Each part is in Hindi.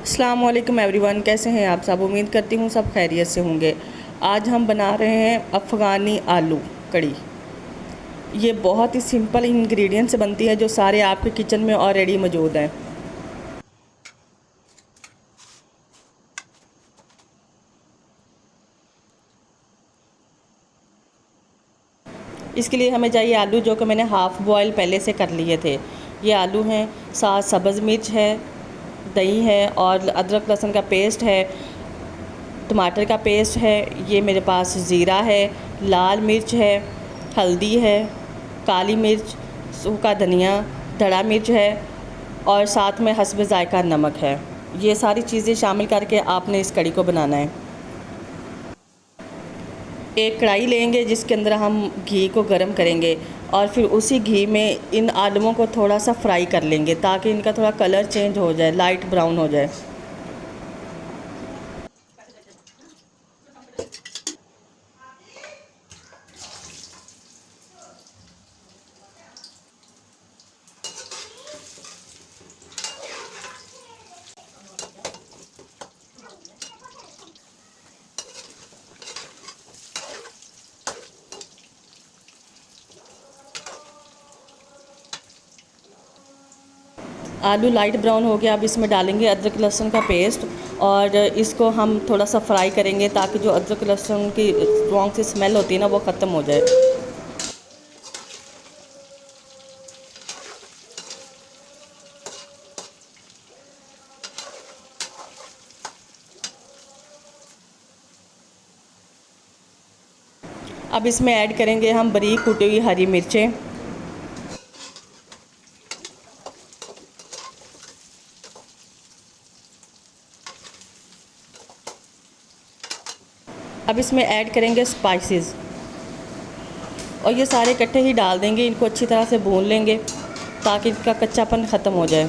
अस्सलाम वालेकुम एवरीवन, कैसे हैं आप सब। उम्मीद करती हूँ सब खैरियत से होंगे। आज हम बना रहे हैं अफ़गानी आलू कड़ी। ये बहुत ही सिंपल इंग्रेडिएंट से बनती है जो सारे आपके किचन में ऑलरेडी मौजूद हैं। इसके लिए हमें चाहिए आलू, जो कि मैंने हाफ़ बॉयल पहले से कर लिए थे। ये आलू हैं, साथ सब्ज़ मिर्च है, दही है और अदरक लहसुन का पेस्ट है, टमाटर का पेस्ट है, ये मेरे पास ज़ीरा है, लाल मिर्च है, हल्दी है, काली मिर्च, सूखा धनिया, धड़ा मिर्च है और साथ में हस्ब ज़ायका नमक है। ये सारी चीज़ें शामिल करके आपने इस कड़ी को बनाना है। एक कढ़ाई लेंगे जिसके अंदर हम घी को गरम करेंगे और फिर उसी घी में इन आलूओं को थोड़ा सा फ्राई कर लेंगे ताकि इनका थोड़ा कलर चेंज हो जाए, लाइट ब्राउन हो जाए। आलू लाइट ब्राउन हो गया। अब इसमें डालेंगे अदरक लहसुन का पेस्ट और इसको हम थोड़ा सा फ्राई करेंगे ताकि जो अदरक लहसुन की स्ट्रॉन्ग सी स्मेल होती है ना, वो ख़त्म हो जाए। अब इसमें ऐड करेंगे हम बारीक कुटी हुई हरी मिर्चें, अब इसमें ऐड करेंगे स्पाइसेस और ये सारे इकट्ठे ही डाल देंगे। इनको अच्छी तरह से भून लेंगे ताकि इनका कच्चापन ख़त्म हो जाए।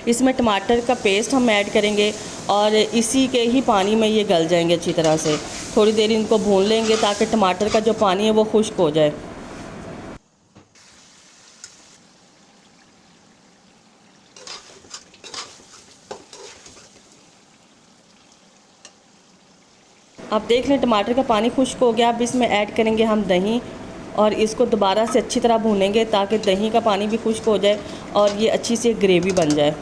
इसमें टमाटर का पेस्ट हम ऐड करेंगे और इसी के ही पानी में ये गल जाएंगे अच्छी तरह से। थोड़ी देर इनको भून लेंगे ताकि टमाटर का जो पानी है वो खुश्क हो जाए। आप देख लें टमाटर का पानी खुश्क हो गया। अब इसमें ऐड करेंगे हम दही और इसको दोबारा से अच्छी तरह भूनेंगे ताकि दही का पानी भी खुश्क हो जाए और ये अच्छी सी ग्रेवी बन जाए।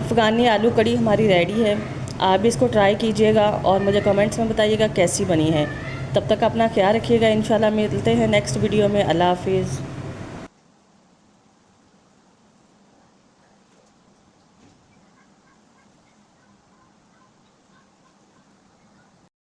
अफ़गानी आलू कड़ी हमारी रेडी है। आप भी इसको ट्राई कीजिएगा और मुझे कमेंट्स में बताइएगा कैसी बनी है। तब तक अपना ख्याल रखिएगा। इंशाल्लाह मिलते हैं नेक्स्ट वीडियो में। अल्लाह हाफिज़।